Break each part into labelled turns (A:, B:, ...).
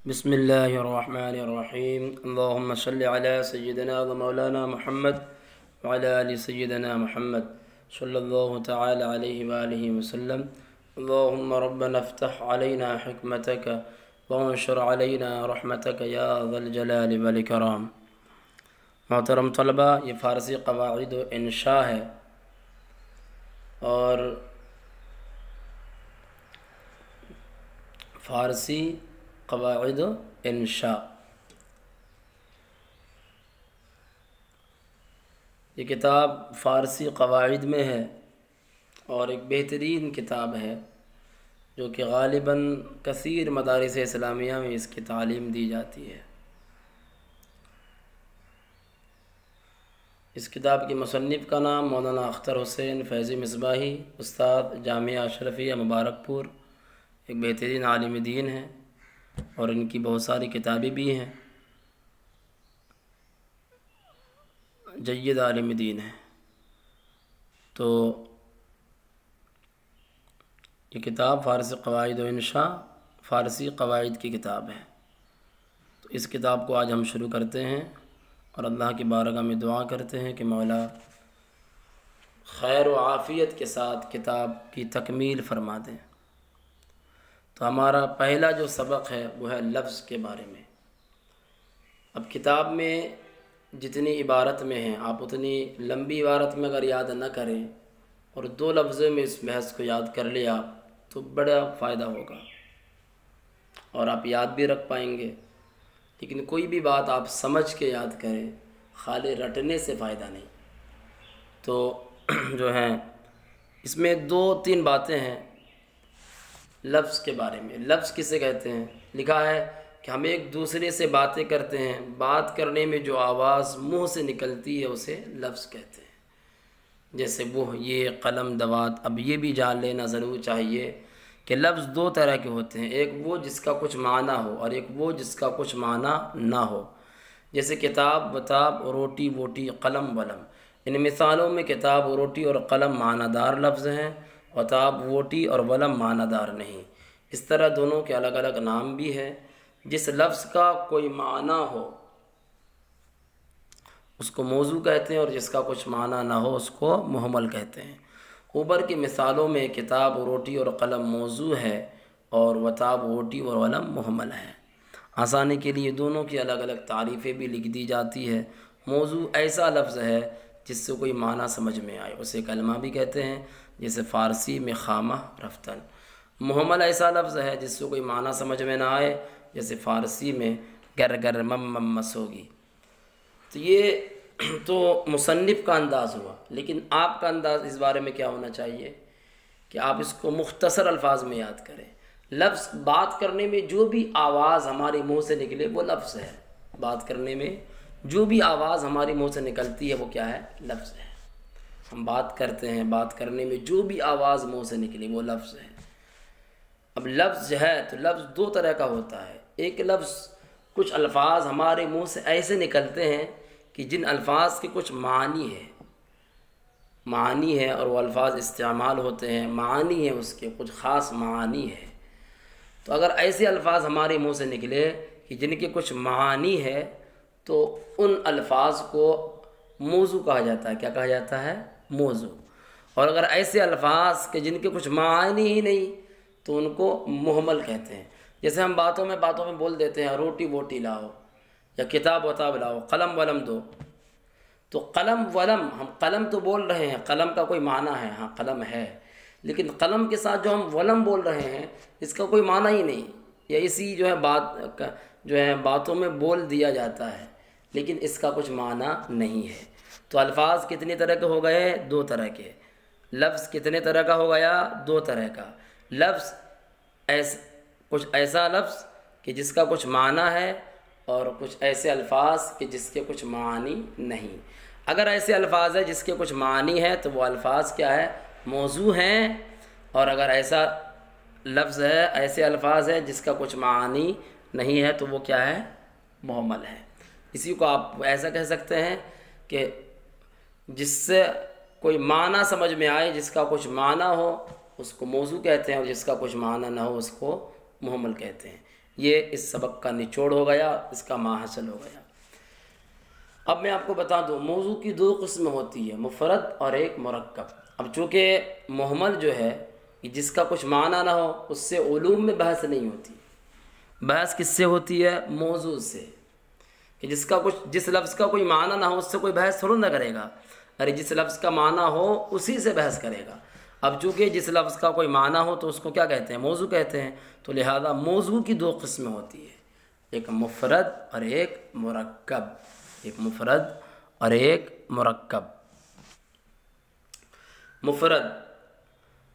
A: بسم الله الرحمن الرحيم. اللهم صل على سيدنا ومولانا محمد وعلى آل سيدنا محمد صلى الله تعالى عليه وآله وسلم. اللهم ربنا افتح علينا حكمتك وانشر علينا رحمتك يا ذا الجلال والإكرام. محترم طلبہ، یہ فارسی قواعد و انشاء ہے اور فارسی قواعد و انشاء یہ کتاب فارسی قواعد میں ہے اور ایک بہترین کتاب ہے جو کہ غالباً کثیر مدارس اسلامیہ میں اس کی تعلیم دی جاتی ہے۔ اس کتاب کے مصنف کا نام مولانا اختر حسین فیضی مصباحی، استاد جامعہ اشرفیہ مبارک پور، ایک بہترین عالم دین ہیں اور ان کی بہت ساری کتابیں بھی ہیں، جید عالم دین ہیں۔ تو یہ کتاب فارسی قواعد و انشاء فارسی قواعد کی کتاب ہے۔ تو اس کتاب کو آج ہم شروع کرتے ہیں اور اللہ کی بارگاہ میں دعا کرتے ہیں کہ مولا خیر و عافیت کے ساتھ کتاب کی تکمیل فرما دیں۔ تو ہمارا پہلا جو سبق ہے وہ ہے لفظ کے بارے میں۔ اب کتاب میں جتنی عبارت میں ہیں، آپ اتنی لمبی عبارت میں اگر یاد نہ کریں اور 2 لفظوں میں اس بحث کو یاد کر لیا تو بڑا فائدہ ہوگا اور آپ یاد بھی رکھ پائیں گے۔ لیکن کوئی بھی بات آپ سمجھ کے یاد کریں، خالی رٹنے سے فائدہ نہیں۔ تو جو ہیں اس میں 2-3 باتیں ہیں لفظ کے بارے میں۔ لفظ کسے کہتے ہیں؟ لکھا ہے کہ ہم ایک دوسرے سے باتیں کرتے ہیں، بات کرنے میں جو آواز منہ سے نکلتی ہے اسے لفظ کہتے ہیں۔ جیسے وہ، یہ، قلم، دوات۔ اب یہ بھی جان لینا ضرور چاہیے کہ لفظ 2 طرح کے ہوتے ہیں، ایک وہ جس کا کچھ معنی ہو اور ایک وہ جس کا کچھ معنی نہ ہو۔ جیسے کتاب، وتاب، روٹی، ووٹی، قلم، ولم۔ ان مثالوں میں کتاب، روٹی اور قلم معنی دار لفظ ہیں، وتاب، ووٹی اور ولم معنی دار نہیں۔ اس طرح دونوں کے الگ الگ نام بھی ہیں۔ جس لفظ کا کوئی معنی ہو اس کو موضوع کہتے ہیں اور جس کا کچھ معنی نہ ہو اس کو مہمل کہتے ہیں۔ اوپر کی مثالوں میں کتاب، روٹی اور قلم موضوع ہے اور وتاب، ووٹی اور ولم مہمل ہے۔ آسانی کے لیے دونوں کی الگ الگ تعریفیں بھی لکھ دی جاتی ہے۔ موضوع ایسا لفظ ہے جس سے کوئی معنی سمجھ میں آئے، اسے کلمہ بھی کہتے ہیں، جیسے فارسی میں خامہ رفتن۔ مہمل ایسا لفظ ہے جس سے کوئی معنی سمجھ میں نہ آئے، جیسے فارسی میں گر گر مم مم مسوگی۔ تو یہ تو مصنف کا انداز ہوا، لیکن آپ کا انداز اس بارے میں کیا ہونا چاہیے کہ آپ اس کو مختصر الفاظ میں یاد کریں۔ لفظ بات کرنے میں جو بھی آواز ہمارے منہ سے نکلے وہ لفظ ہے۔ بات کرنے میں جو بھی آواز ہمارے منہ سے نکلتی ہے وہ کیا ہے؟ لفظ ہے۔ ہم بات کرتے ہیں، بات کرنے میں جو بھی آواز منہ سے نکلے وہ لفظ ہے۔ اب لفظ ہے تو لفظ 2 طرح کا ہوتا ہے۔ ایک لفظ، کچھ الفاظ ہمارے منہ سے ایسے نکلتے ہیں کہ جن الفاظ کے کچھ معنی ہے اور وہ الفاظ استعمال ہوتے ہیں، معانی ہے، اس کے کچھ خاص معانی ہے۔ تو اگر ایسے الفاظ ہمارے منہ سے نکلے کہ جن کے کچھ معانی ہے تو ان الفاظ کو موضوع کہا جاتا ہے۔ کیا کہا جاتا ہے؟ موضوع۔ اور اگر ایسے الفاظ کہ جن کے کچھ معانی ہی نہیں تو ان کو مہمل کہتے ہیں۔ جیسے ہم باتوں میں بول دیتے ہیں روٹی ووٹی لاؤ یا کتاب وتاب لاؤ، قلم ولم دو۔ تو قلم ولم، ہم قلم تو بول رہے ہیں، قلم کا کوئی معنی ہے، ہاں قلم ہے، لیکن قلم کے ساتھ جو ہم ولم بول رہے ہیں اس کا کوئی معنی ہی نہیں، یا اسی باتوں میں بول دیا جاتا ہے لیکن اس کا کچھ معنی نہیں ہے۔ تو الفاظ کتنی طرح کے ہو گئے؟ 2 طرح کے۔ لفظ کتنے طرح کا ہو گیا؟ 2 طرح کا۔ لفظ کچھ ایسا لفظ کہ جس کا کچھ معنی ہے اور کچھ ایسے الفاظ کہ جس کے کچھ معانی نہیں۔ اگر ایسے الفاظ ہیں جس کے کچھ معانی ہے تو وہ الفاظ کیا ہے؟ موضوع ہیں۔ اور اگر ایسا لفظ ہے، ایسے الفاظ ہیں جس کا کچھ معانی نہیں ہے تو وہ کیا ہے؟ مہمل ہے۔ اسی کو آپ ایسا کہہ سکتے ہیں کہ جس سے کوئی معنی سمجھ میں آئے، جس کا کچھ معنی ہو اس کو موضوع کہتے ہیں اور جس کا کچھ معنی نہ ہو اس کو مہمل کہتے ہیں۔ یہ اس سبق کا نچوڑ ہو گیا، اس کا ماحصل ہو گیا۔ اب میں آپ کو بتا دوں، موضوع کی دو قسم ہوتی ہے، مفرد اور ایک مرکب۔ اب چونکہ مہمل جو ہے کہ جس کا کچھ معنی نہ ہو، اس سے علوم میں بحث نہیں ہوتی۔ بحث کس سے ہوتی ہے؟ موضوع سے، کہ جس لفظ کا کوئی معنی نہ ہو اس سے کوئی بحث تھوڑا نہ کرے گا، ارے جس لفظ کا معنی ہو اسی سے بحث کرے گا۔ اب چونکہ جس لفظ کا کوئی معنی ہو تو اس کو کیا کہتے ہیں؟ موضوع کہتے ہیں۔ تو لہذا موضوع کی دو قسمیں ہوتی ہے، ایک مفرد اور ایک مرکب، ایک مفرد اور ایک مرکب۔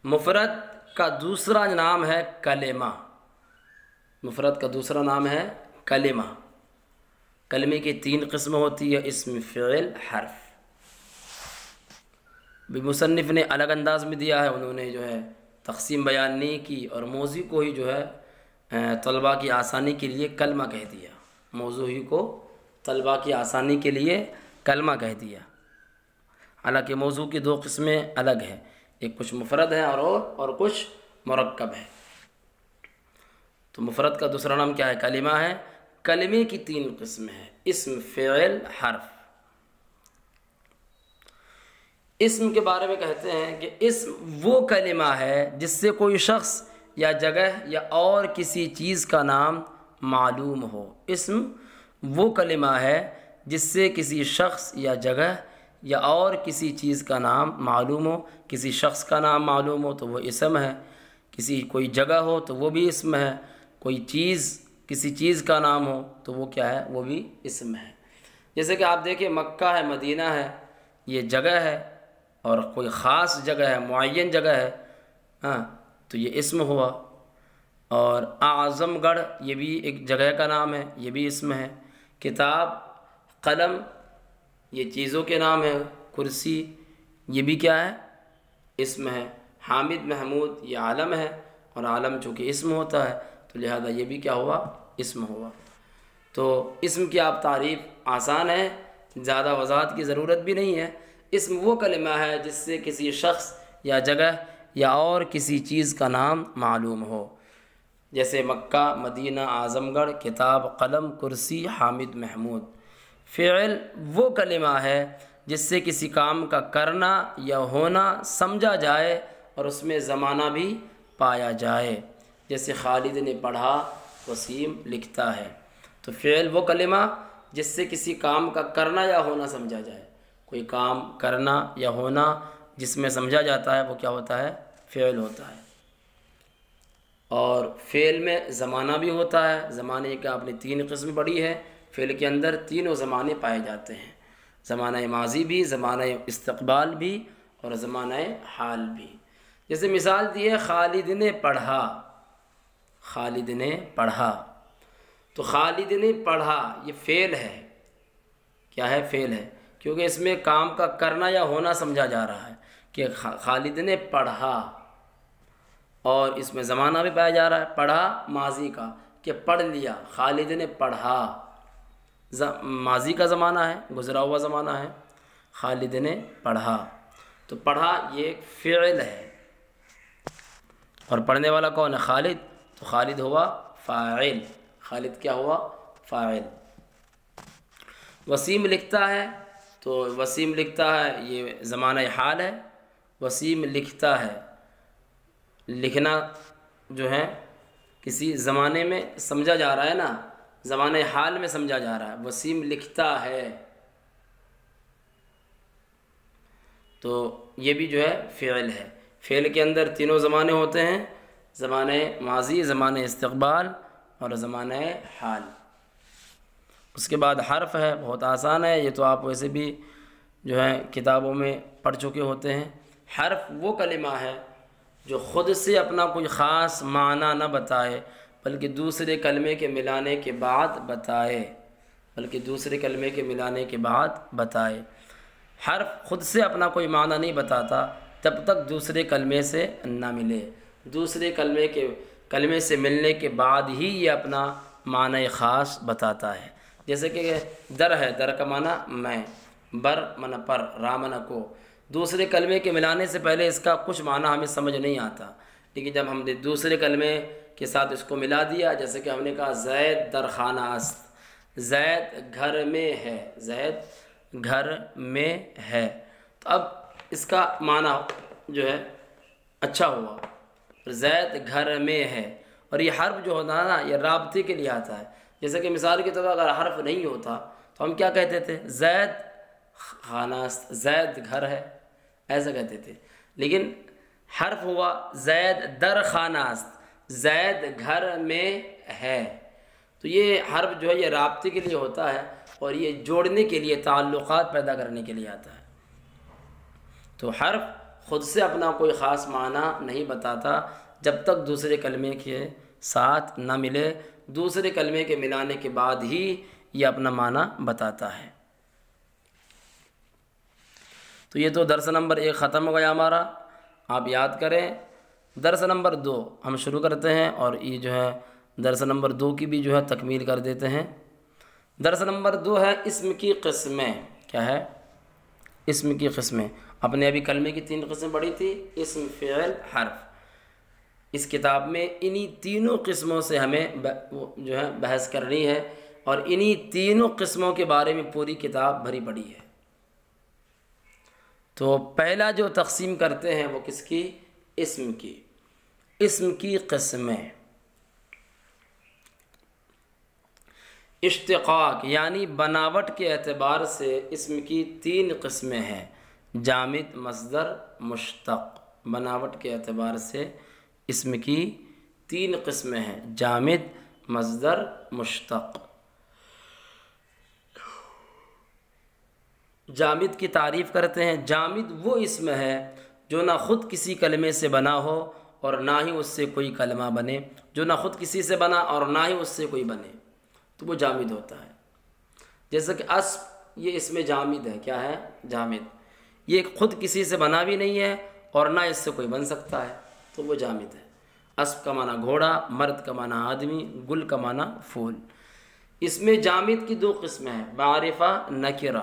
A: مفرد کا دوسرا نام ہے کلمہ۔ مفرد کا دوسرا نام ہے کلمہ۔ کلمے کی تین قسم ہوتی ہے، اسم، فعل، حرف۔ بھی مصنف نے الگ انداز میں دیا ہے، انہوں نے جو ہے تقسیم بیان نہیں کی اور موضوع کو ہی جو ہے طلباء کی آسانی کے لیے کلمہ کہہ دیا، موضوع ہی کو طلباء کی آسانی کے لیے کلمہ کہہ دیا۔ حالانکہ موضوع کی دو قسمیں الگ ہیں، ایک کچھ مفرد ہے اور کچھ مرکب ہے۔ تو مفرد کا دوسرا نام کیا ہے؟ کلمہ ہے۔ کلمے کی تین قسمیں ہیں، اسم، فعل، حرف۔ اسم کے بارے میں کہتے ہیں کہ اسم وہ کلمہ ہے جس سے کوئی شخص یا جگہ یا اور کسی چیز کا نام معلوم ہو۔ اسم وہ کلمہ ہے جس سے کسی شخص یا جگہ یا اور کسی چیز کا نام معلوم ہو۔ کسی شخص کا نام معلوم ہو تو وہ اسم ہے، کوئی جگہ ہو تو وہ بھی اسم ہے، کوئی چیز، کسی چیز کا نام ہو تو وہ کیا ہے؟ وہ بھی اسم ہے۔ جیسے کہ آپ دیکھیں مکہ ہے، مدینہ ہے، یہ جگہ ہے، اور کوئی خاص جگہ ہے، معین جگہ ہے، تو یہ اسم ہوا۔ اور اعظم گڑھ یہ بھی ایک جگہ کا نام ہے، یہ بھی اسم ہے۔ کتاب، قلم یہ چیزوں کے نام ہے، کرسی یہ بھی کیا ہے؟ اسم ہے۔ حامد، محمود یہ عالم ہے، اور عالم چونکہ اسم ہوتا ہے تو لہذا یہ بھی کیا ہوا؟ اسم ہوا۔ تو اسم کی آپ تعریف آسان ہے، زیادہ وضاحت کی ضرورت بھی نہیں ہے۔ اسم وہ کلمہ ہے جس سے کسی شخص یا جگہ یا اور کسی چیز کا نام معلوم ہو، جیسے مکہ، مدینہ، اعظم گڑھ، کتاب، قلم، کرسی، حامد، محمود۔ فعل وہ کلمہ ہے جس سے کسی کام کا کرنا یا ہونا سمجھا جائے اور اس میں زمانہ بھی پایا جائے، جیسے خالد نے پڑھا، وسیم لکھتا ہے۔ تو فعل وہ کلمہ جس سے کسی کام کا کرنا یا ہونا سمجھا جائے، کوئی کام کرنا یا ہونا جس میں سمجھا جاتا ہے وہ کیا ہوتا ہے؟ فعل ہوتا ہے۔ اور فعل میں زمانہ بھی ہوتا ہے۔ زمانے کا آپ نے تین قسم پڑھی ہے، فعل کے اندر تینوں زمانے پائے جاتے ہیں، زمانہ ماضی بھی، زمانہ استقبال بھی، اور زمانہ حال بھی۔ جیسے مثال دی ہے، خالد نے پڑھا، خالد نے پڑھا، تو خالد نے پڑھا یہ فعل ہے۔ کیا ہے؟ فعل ہے، کیونکہ اس میں کام کا کرنا یا ہونا سمجھا جا رہا ہے کہ خالد نے پڑھا، اور اس میں زمانہ بھی پایا جا رہا ہے، پڑھا ماضی کا کہ پڑھ لیا، خالد نے پڑھا ماضی کا زمانہ ہے، گزرا ہوا زمانہ ہے، خالد نے پڑھا۔ تو پڑھا یہ ایک فعل ہے، اور پڑھنے والا کون ہے؟ خالد، تو خالد ہوا فاعل، خالد کیا ہوا؟ فاعل۔ وسیم لکھتا ہے، تو وسیم لکھتا ہے یہ زمانہ حال ہے، وسیم لکھتا ہے، لکھنا جو ہے کسی زمانے میں سمجھا جا رہا ہے نا، زمانہ حال میں سمجھا جا رہا ہے، وسیم لکھتا ہے، تو یہ بھی جو ہے فعل ہے۔ فعل کے اندر تینوں زمانے ہوتے ہیں، زمانہ ماضی، زمانہ استقبال اور زمانہ حال۔ اس کے بعد حرف ہے، بہت آسان ہے، یہ تو آپ ویسے بھی جو ہے کتابوں میں پڑھ چکے ہوتے ہیں۔ حرف وہ کلمہ ہے جو خود سے اپنا کوئی خاص معنی نہ بتائے بلکہ دوسرے کلمے کے ملانے کے بعد بتائے، حرف خود سے اپنا کوئی معنی نہیں بتاتا جب تک دوسرے کلمے سے نہ ملے، دوسرے کلمے سے ملنے کے بعد ہی یہ اپنا معنی خاص بتاتا ہے۔ جیسے کہ در ہے، در کا معنی میں، بر معنی پر، را معنی کو، دوسرے کلمے کے ملانے سے پہلے اس کا کچھ معنی ہمیں سمجھ نہیں آتا، لیکن جب ہم نے دوسرے کلمے کے ساتھ اس کو ملا دیا، جیسے کہ ہم نے کہا زید در خانہ است، زید گھر میں ہے، زید گھر میں ہے، تو اب اس کا معنی جو ہے اچھا ہوا، زید گھر میں ہے۔ اور یہ حرف جو ہوتا ہے نا یہ رابطے کے لیے آتا ہے، جیسے کہ مثال کے طور پر اگر حرف نہیں ہوتا تو ہم کیا کہتے تھے؟ زید خانہ است، زید گھر ہے، ایسا کہتے تھے، لیکن حرف ہوا زید در خانہ است، زید گھر میں ہے، تو یہ حرف جو ہے یہ رابطے کے لیے ہوتا ہے اور یہ جوڑنے کے لیے، تعلقات پیدا کرنے کے لیے آتا ہے۔ تو حرف خود سے اپنا کوئی خاص معنی نہیں بتاتا جب تک دوسرے کلمے کے ساتھ نہ ملے، دوسرے کلمے کے ملانے کے بعد ہی یہ اپنا معنی بتاتا ہے۔ تو یہ تو درس نمبر 1 ختم ہو گیا ہمارا، آپ یاد کریں۔ درس نمبر 2 ہم شروع کرتے ہیں، اور یہ جو ہے درس نمبر 2 کی بھی جو ہے تکمیل کر دیتے ہیں۔ درس نمبر 2 ہے اسم کی قسمیں۔ کیا ہے؟ اسم کی قسمیں۔ اپنے ابھی کلمے کی 3 قسمیں پڑھی تھی، اسم، فعل، حرف۔ اس کتاب میں انہی تینوں قسموں سے ہمیں جو ہے بحث کرنی ہے، اور انہی تینوں قسموں کے بارے میں پوری کتاب بھری پڑی ہے۔ تو پہلا جو تقسیم کرتے ہیں وہ کس کی؟ اسم کی۔ اسم کی قسمیں، اشتقاق یعنی بناوٹ کے اعتبار سے اسم کی 3 قسمیں ہیں، جامد، مصدر، مشتق۔ بناوٹ کے اعتبار سے اسم کی 3 قسمیں ہیں، جامد، مصدر، مشتق۔ جامد کی تعریف کرتے ہیں۔ جامد وہ اسم ہے جو نہ خود کسی کلمے سے بنا ہو اور نہ ہی اس سے کوئی کلمہ بنے، جو نہ خود کسی سے بنا اور نہ ہی اس سے کوئی بنے، تو وہ جامد ہوتا ہے۔ جیسے کہ اسب، یہ اسم جامد ہے۔ کیا ہے؟ جامد۔ یہ خود کسی سے بنا بھی نہیں ہے اور نہ اس سے کوئی بن سکتا ہے، تو وہ جامد ہے۔ اسب کا معنی گھوڑا، مرد کا معنی آدمی، گل کا معنی پھول۔ اس میں جامد کی 2 قسمیں ہیں، معرفہ، نکرہ۔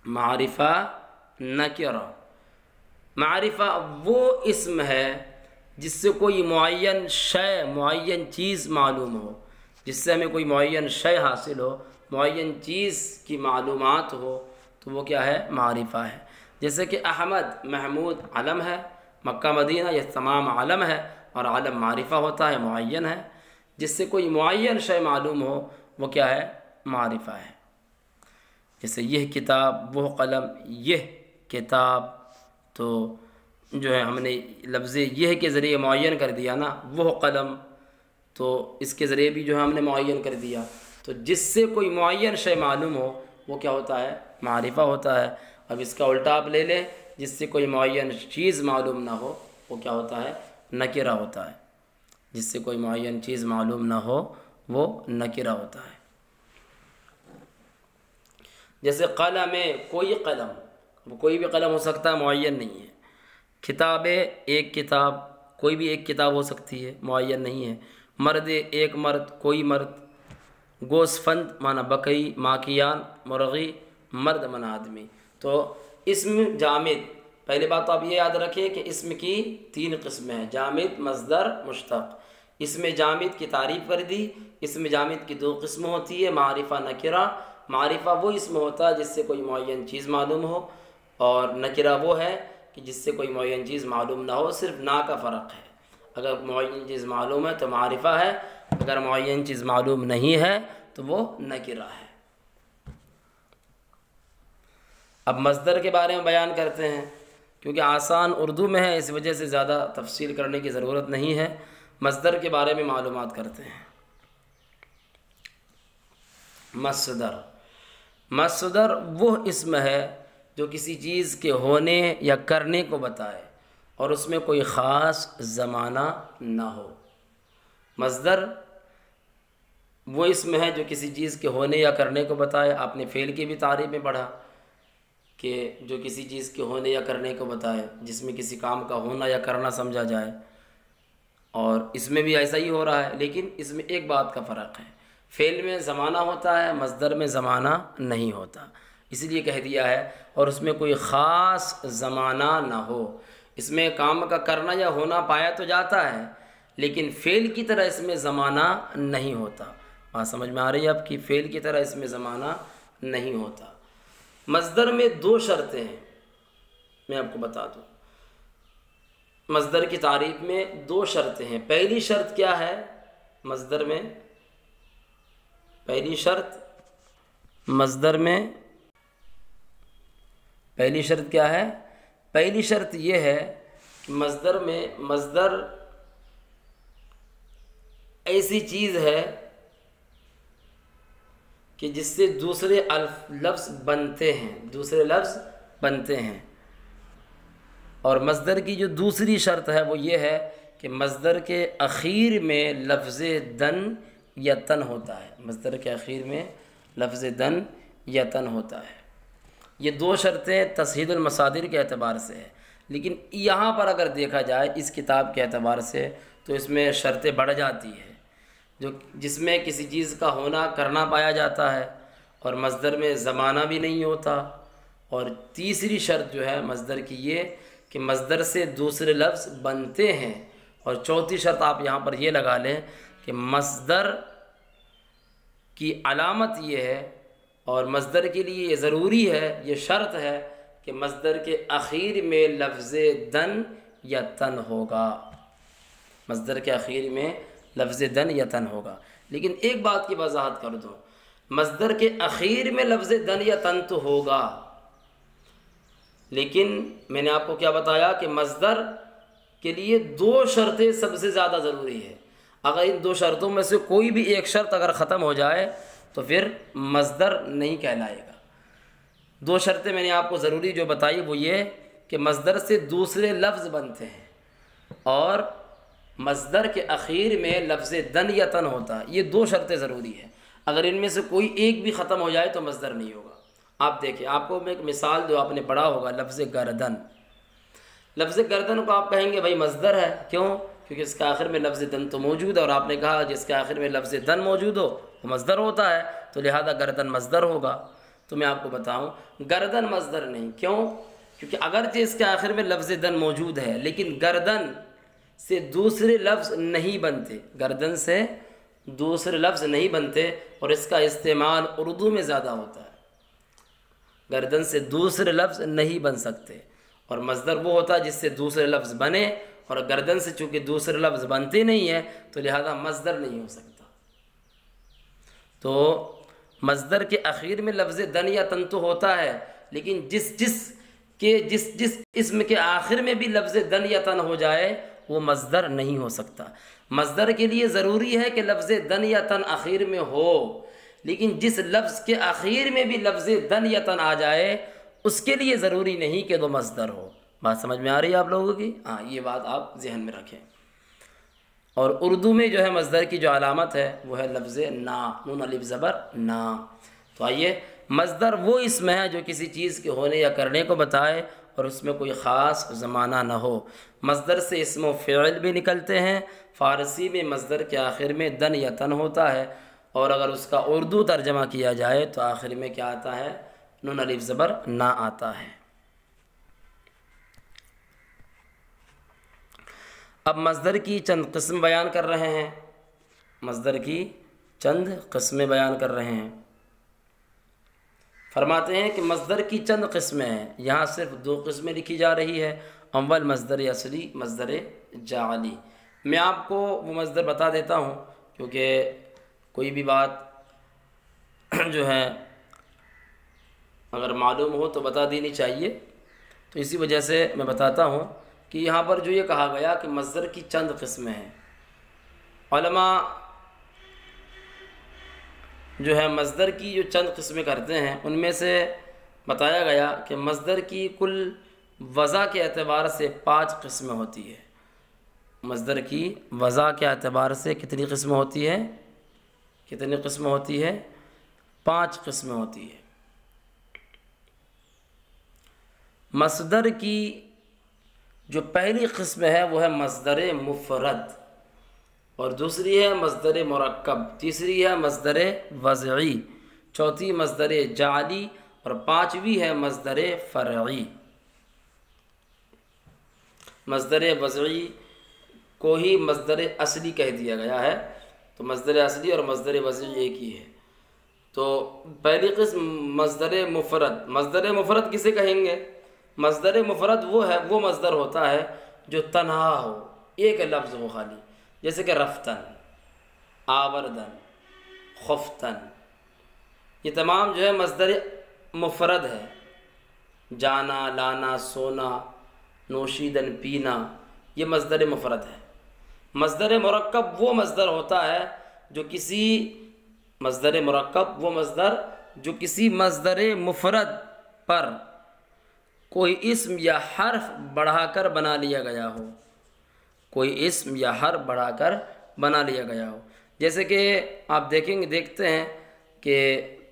A: معرفہ، نکرہ۔ معرفہ وہ اسم ہے جس سے کوئی معین شے، معین چیز معلوم ہو، جس سے ہمیں کوئی معین شے حاصل ہو، معین چیز کی معلومات ہو، تو وہ کیا ہے؟ معرفہ ہے۔ جیسے کہ احمد، محمود علم ہے، مکہ مدینہ یہ تمام علم ہے، اور علم معرفہ ہوتا ہے، معین ہے۔ جس سے کوئی معین شے معلوم ہو وہ کیا ہے؟ معرفہ ہے۔ جیسے یہ کتاب، وہ قلم، یہ کتاب، تو جو ہے ہم نے لفظ یہ کے ذریعے معین کر دیا نا، وہ قلم، تو اس کے ذریعے بھی جو ہے ہم نے معین کر دیا۔ تو جس سے کوئی معین شے معلوم ہو وہ کیا ہوتا ہے؟ معرفہ ہوتا ہے۔ اب اس کا الٹا آپ لے لیں، جس سے کوئی معین چیز معلوم نہ ہو وہ کیا ہوتا ہے؟ نکرہ ہوتا ہے۔ جس سے کوئی معین چیز معلوم نہ ہو وہ نکرہ ہوتا ہے۔ جیسے قلم، کوئی قلم، وہ کوئی بھی قلم ہو سکتا ہے، معین نہیں ہے۔ کتابیں، ایک کتاب، کوئی بھی ایک کتاب ہو سکتی ہے، معین نہیں ہے۔ مرد، ایک مرد، کوئی مرد۔ گوسفند معنی بکری، ماکیان مرغی، مرد معنی آدمی۔ تو اسم جامد، پہلی بات تو آپ یہ یاد رکھیں کہ اسم کی 3 قسمیں ہیں، جامد، مصدر، مشتق۔ اسم جامد کی تعریف کر دی۔ اسم جامد کی 2 قسمیں ہوتی ہے، معرفہ، نکرہ۔ معرفہ وہ اسم ہوتا ہے جس سے کوئی معین چیز معلوم ہو، اور نکرہ وہ ہے کہ جس سے کوئی معین چیز معلوم نہ ہو، صرف نا کا فرق ہے۔ اگر معین چیز معلوم ہے تو معرفہ ہے، اگر معین چیز معلوم نہیں ہے تو وہ نکرہ ہے۔ اب مصدر کے بارے میں بیان کرتے ہیں، کیونکہ آسان اردو میں ہے اس وجہ سے زیادہ تفصیل کرنے کی ضرورت نہیں ہے۔ مصدر کے بارے میں معلومات کرتے ہیں۔ مصدر، مصدر وہ اسم ہے جو کسی چیز کے ہونے یا کرنے کو بتائے اور اس میں کوئی خاص زمانہ نہ ہو۔ مصدر وہ اسم ہے جو کسی چیز کے ہونے یا کرنے کو بتائے۔ آپ نے فعل کی بھی تعریف میں پڑھا کہ جو کسی چیز کے ہونے یا کرنے کو بتائے، جس میں کسی کام کا ہونا یا کرنا سمجھا جائے، اور اس میں بھی ایسا ہی ہو رہا ہے، لیکن اس میں ایک بات کا فرق ہے، فعل میں زمانہ ہوتا ہے، مصدر میں زمانہ نہیں ہوتا، اس لیے کہہ دیا ہے، اور اس میں کوئی خاص زمانہ نہ ہو۔ اس میں کام کا کرنا یا ہونا پایا تو جاتا ہے، لیکن فعل کی طرح اس میں زمانہ نہیں ہوتا۔ بات سمجھ میں آ رہی ہے آپ کی؟ فعل کی طرح اس میں زمانہ نہیں ہوتا۔ مصدر میں دو شرطیں ہیں، میں آپ کو بتا دوں۔ مصدر کی تعریف میں دو شرطیں ہیں۔ پہلی شرط کیا ہے مصدر میں؟ پہلی شرط مصدر میں پہلی شرط کیا ہے؟ پہلی شرط یہ ہے کہ مصدر میں مصدر ایسی چیز ہے کہ جس سے دوسرے لفظ بنتے ہیں، دوسرے لفظ بنتے ہیں۔ اور مصدر کی جو دوسری شرط ہے وہ یہ ہے کہ مصدر کے اخیر میں لفظ دن یا تن ہوتا ہے۔ مصدر کے اخیر میں لفظ دن یا تن ہوتا ہے۔ یہ دو شرطیں تصحیح المصادر کے اعتبار سے ہے، لیکن یہاں پر اگر دیکھا جائے اس کتاب کے اعتبار سے تو اس میں شرطیں بڑھ جاتی ہے، جس میں کسی چیز کا ہونا کرنا پایا جاتا ہے اور مصدر میں زمانہ بھی نہیں ہوتا۔ اور تیسری شرط جو ہے مصدر کی یہ کہ مصدر سے دوسرے لفظ بنتے ہیں۔ اور چوتھی شرط آپ یہاں پر یہ لگا لیں کہ مصدر کی علامت یہ ہے اور مصدر کے لیے یہ ضروری ہے، یہ شرط ہے کہ مصدر کے اخیر میں لفظ دن یا تن ہوگا۔ مصدر کے اخیر میں لفظ دن یا تن ہوگا۔ لیکن ایک بات کی وضاحت کر دو، مصدر کے اخیر میں لفظ دن یا تن تو ہوگا، لیکن میں نے آپ کو کیا بتایا کہ مصدر کے لیے دو شرطیں سب سے زیادہ ضروری ہے۔ اگر ان دو شرطوں میں سے کوئی بھی ایک شرط اگر ختم ہو جائے تو پھر مصدر نہیں کہلائے گا۔ دو شرطیں میں نے آپ کو ضروری جو بتائی وہ یہ کہ مصدر سے دوسرے لفظ بنتے ہیں اور مصدر کے اخیر میں لفظ دن یا تن ہوتا ہے۔ یہ دو شرطیں ضروری ہیں، اگر ان میں سے کوئی ایک بھی ختم ہو جائے تو مصدر نہیں ہوگا۔ آپ دیکھیں، آپ کو میں ایک مثال جو آپ نے پڑھا ہوگا، لفظ گردن۔ لفظ گردن کو آپ کہیں گے بھائی مصدر ہے، کیوں؟ کیونکہ اس کے آخر میں لفظ دن تو موجود ہے، اور آپ نے کہا جس کے آخر میں لفظ دن موجود ہو وہ مصدر ہوتا ہے، تو لہذا گردن مصدر ہوگا۔ تو میں آپ کو بتاؤں گردن مصدر نہیں، کیوں؟ کیونکہ اگرچہ اس کے آخر میں لفظ دن موجود ہے لیکن گردن سے دوسرے لفظ نہیں بنتے، گردن سے دوسرے لفظ نہیں بنتے، اور اس کا استعمال اردو میں زیادہ ہوتا ہے۔ گردن سے دوسرے لفظ نہیں بن سکتے، اور مصدر وہ ہوتا ہے جس سے دوسرے لفظ بنے، اور گردن سے چونکہ دوسرے لفظ بنتے نہیں ہیں تو لہذا مصدر نہیں ہو سکتا۔ تو مصدر کے اخیر میں لفظ دن یا تن تو ہوتا ہے، لیکن جس اسم کے آخر میں بھی لفظ دن یا تن ہو جائے وہ مصدر نہیں ہو سکتا۔ مصدر کے لیے ضروری ہے کہ لفظ دن یا تن آخر میں ہو، لیکن جس لفظ کے آخر میں بھی لفظ دن یا تن آ جائے اس کے لیے ضروری نہیں کہ وہ مصدر ہو۔ بات سمجھ میں آ رہی ہے آپ لوگوں کی؟ ہاں، یہ بات آپ ذہن میں رکھیں۔ اور اردو میں جو ہے مصدر کی جو علامت ہے وہ ہے لفظ نا، نون الف زبر نا۔ تو آئیے، مصدر وہ اسم ہے جو کسی چیز کے ہونے یا کرنے کو بتائے اور اس میں کوئی خاص زمانہ نہ ہو۔ مصدر سے اسم و فعل بھی نکلتے ہیں۔ فارسی میں مصدر کے آخر میں دن یا تن ہوتا ہے، اور اگر اس کا اردو ترجمہ کیا جائے تو آخر میں کیا آتا ہے؟ نون الف زبر نا آتا ہے۔ اب مصدر کی چند قسم بیان کر رہے ہیں، مصدر کی چند قسمیں بیان کر رہے ہیں۔ فرماتے ہیں کہ مصدر کی چند قسمیں ہیں، یہاں صرف دو قسمیں لکھی جا رہی ہے۔ اول مصدر اصلی، مصدر جعلی۔ میں آپ کو وہ مصدر بتا دیتا ہوں کیونکہ کوئی بھی بات جو ہے اگر معلوم ہو تو بتا دینی چاہیے، تو اسی وجہ سے میں بتاتا ہوں کہ یہاں پر جو یہ کہا گیا کہ مصدر کی چند قسمیں ہیں، علماء جو ہے مصدر کی جو چند قسمیں کرتے ہیں ان میں سے بتایا گیا کہ مصدر کی کل وضع کے اعتبار سے 5 قسمیں ہوتی ہے۔ مصدر کی وضع کے اعتبار سے کتنی قسمیں ہوتی ہے؟ کتنی قسمیں ہوتی ہے؟ 5 قسمیں ہوتی ہے۔ مصدر کی جو پہلی قسم ہے وہ ہے مصدر مفرد، اور دوسری ہے مصدر مرکب، تیسری ہے مصدر وضعی، چوتھی مصدر جعلی، اور 5ویں ہے مصدر فرعی۔ مصدر وضعی کو ہی مصدر اصلی کہہ دیا گیا ہے، تو مصدر اصلی اور مصدر وضعی ایک ہی ہے۔ تو پہلی قسم مصدر مفرد۔ مصدر مفرد کسے کہیں گے؟ مصدر مفرد وہ مصدر ہوتا ہے جو تنہا ہو، ایک لفظ ہو خالی، جیسے کہ رفتن، آوردن، خفتن، یہ تمام جو ہے مصدر مفرد ہے۔ جانا، لانا، سونا، نوشیدن، پینا، یہ مصدر مفرد ہے۔ مصدر مرکب وہ مصدر ہوتا ہے جو کسی مصدر مفرد پر کوئی اسم یا حرف بڑھا کر بنا لیا گیا ہو، کوئی اسم یا حرف بڑھا کر بنا لیا گیا ہو۔ جیسے کہ آپ دیکھتے ہیں کہ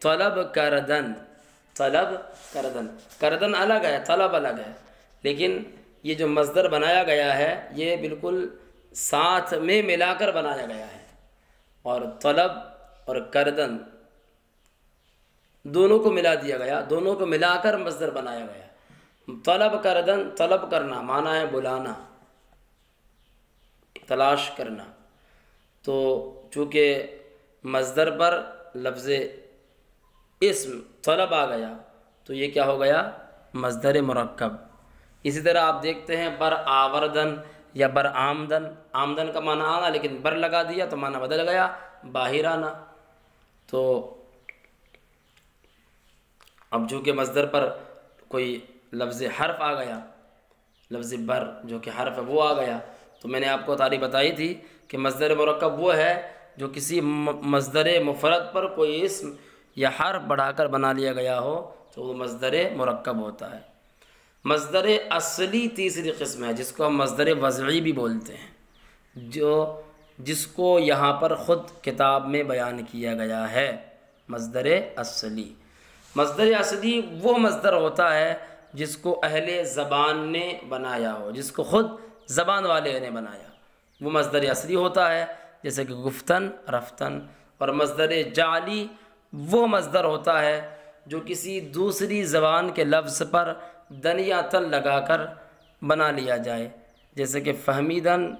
A: طلب کردن، کردن الگ ہے، طلب الگ ہے، لیکن یہ جو مصدر بنایا گیا ہے یہ بالکل ساتھ میں ملا کر بنایا گیا ہے، اور طلب اور کردن دونوں کو ملا دیا گیا، دونوں کو ملا کر مصدر بنایا گیا۔ طلب کردن، طلب کرنا معنی ہے بلانا، تلاش کرنا، تو چونکہ مصدر پر لفظ اسم طلب آ گیا تو یہ کیا ہو گیا؟ مصدر مرکب۔ اسی طرح آپ دیکھتے ہیں بر آوردن یا بر آمدن، آمدن کا معنی آنا، لیکن بر لگا دیا تو معنی بدل گیا، باہر آنا۔ تو اب چونکہ مصدر پر کوئی لفظ حرف آ گیا، لفظ بر جو کہ حرف ہے وہ آ گیا، تو میں نے آپ کو تعریف بتائی تھی کہ مصدر مرکب وہ ہے جو کسی مصدر مفرد پر کوئی اسم یا حرف بڑھا کر بنا لیا گیا ہو تو وہ مصدر مرکب ہوتا ہے۔ مصدر اصلی تیسری قسم ہے جس کو ہم مصدر وضعی بھی بولتے ہیں، جس کو یہاں پر خود کتاب میں بیان کیا گیا ہے۔ مصدر اصلی، مصدر اصلی وہ مصدر ہوتا ہے جس کو اہل زبان نے بنایا ہو، جس کو خود زبان والے نے بنایا، وہ مصدر اصلی ہوتا ہے، جیسے کہ گفتن، رفتن۔ اور مصدر جعلی وہ مصدر ہوتا ہے جو کسی دوسری زبان کے لفظ پر دن یا تن لگا کر بنا لیا جائے، جیسے کہ فہمیدن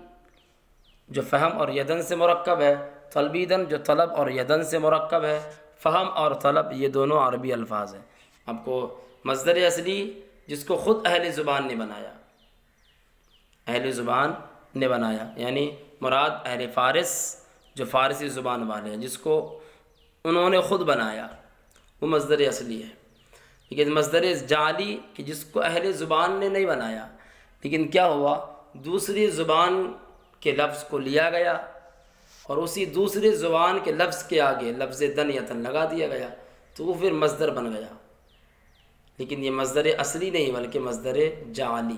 A: جو فہم اور یدن سے مرکب ہے، طلبیدن جو طلب اور یدن سے مرکب ہے۔ فہم اور طلب یہ دونوں عربی الفاظ ہیں۔ آپ کو مصدر اصلی جس کو خود اہل زبان نے بنایا، اہل زبان نے بنایا، یعنی مراد اہل فارس جو فارسی زبان والے ہیں، جس کو انہوں نے خود بنایا، وہ مصدر اصلی ہے۔ لیکن مصدر جعلی کہ جس کو اہل زبان نے نہیں بنایا، لیکن کیا ہوا، دوسری زبان کے لفظ کو لیا گیا اور اسی دوسری زبان کے لفظ کے آگے لفظ دن یا تن لگا دیا گیا، تو وہ پھر مصدر بن گیا۔ لیکن یہ مصدر اصلی نہیں بلکہ مصدر جعلی۔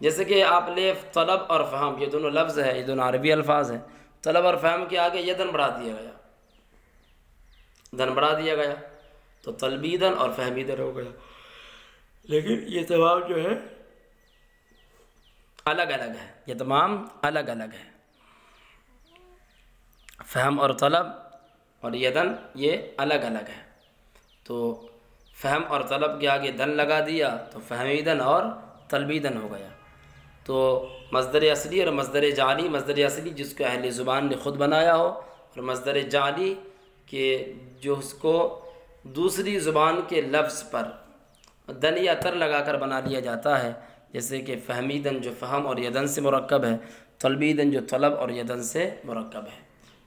A: جیسے کہ آپ لیف، طلب اور فہم یہ دونوں لفظ ہیں، یہ دونوں عربی الفاظ ہیں، طلب اور فہم کے آگے یہ دن بڑھا دیا گیا، دن بڑھا دیا گیا تو طلبیدن اور فہمیدن ہو گیا۔ لیکن یہ تمام جو ہے الگ الگ ہے، یہ تمام الگ الگ ہے۔ فہم اور طلب اور یدن یہ الگ الگ ہے، تو فہم اور طلب کے آگے دن لگا دیا تو فہمیدن اور طلبیدن ہو گیا۔ تو مصدر اصلی اور مصدر جعلی، مصدر اصلی جس کو اہل زبان نے خود بنایا ہو، اور مصدر جعلی کہ جو اس کو دوسری زبان کے لفظ پر دن یا تر لگا کر بنا لیا جاتا ہے، جیسے کہ فہمیدن جو فہم اور یدن سے مرکب ہے، طلبیدن جو طلب اور یدن سے مرکب ہے۔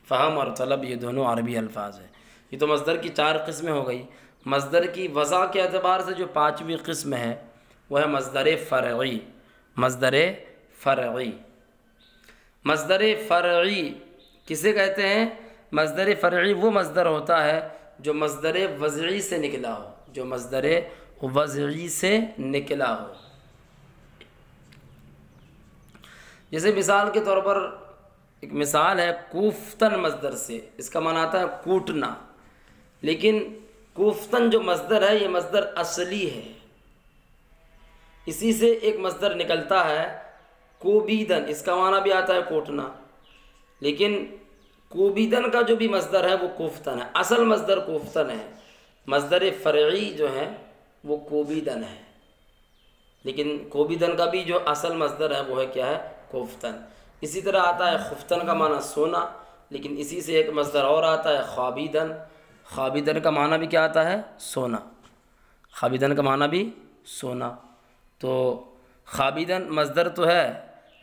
A: فہم اور طلب یہ دونوں عربی الفاظ ہیں۔ یہ تو مصدر کی 4 قسمیں ہو گئی۔ مصدر کی وضع کے اعتبار سے جو 5ویں قسم ہے وہ ہے مصدر فرعی۔ مصدر فرعی، مصدر فرعی کسے کہتے ہیں؟ مصدر فرعی وہ مصدر ہوتا ہے جو مصدر وضعی سے نکلا ہو، جو مصدر وضعی سے نکلا ہو۔ جیسے مثال کے طور پر ایک مثال ہے کوفتن مصدر سے، اس کا معنی آتا ہے کوٹنا، لیکن کوفتن جو مصدر ہے یہ مصدر اصلی ہے، اسی سے ایک مصدر نکلتا ہے کوبیدن، اس کا معنی بھی آتا ہے کوٹنا، لیکن کوبیدن کا جو بھی مصدر ہے وہ کوفتن ہے، اصل مصدر کوفتن ہے، مصدر فرعی جو ہے وہ کوبیدن ہے، لیکن کوبیدن کا بھی جو اصل مصدر ہے وہ ہے کیا ہے؟ کوفتن۔ اسی طرح آتا ہے خفتن کا معنی سونا، لیکن اسی سے ایک مصدر اور آتا ہے خوابیدن۔ خوابیدن کا معنی بھی کیا آتا ہے؟ سونا۔ خوابیدن کا معنی بھی سونا۔ تو خوابیدن مصدر تو ہے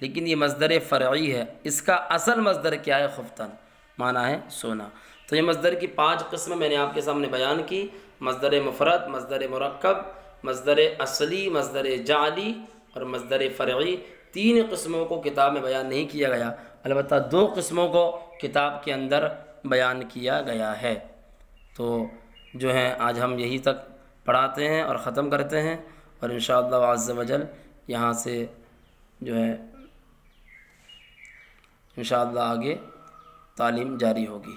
A: لیکن یہ مصدر فرعی ہے، اس کا اصل مصدر کیا ہے؟ خفتن، معنی ہے سونا۔ تو یہ مصدر کی 5 قسمیں میں نے آپ کے سامنے بیان کی: مصدر مفرد، مصدر مرکب، مصدر اصلی، مصدر جعلی اور مصدر فرعی۔ 3 قسموں کو کتاب میں بیان نہیں کیا گیا، البتہ 2 قسموں کو کتاب کے اندر بیان کیا گیا ہے۔ تو جو ہے آج ہم یہی تک پڑھاتے ہیں اور ختم کرتے ہیں، اور انشاءاللہ عز و جل یہاں سے جو ہے انشاءاللہ آگے تعلیم جاری ہوگی۔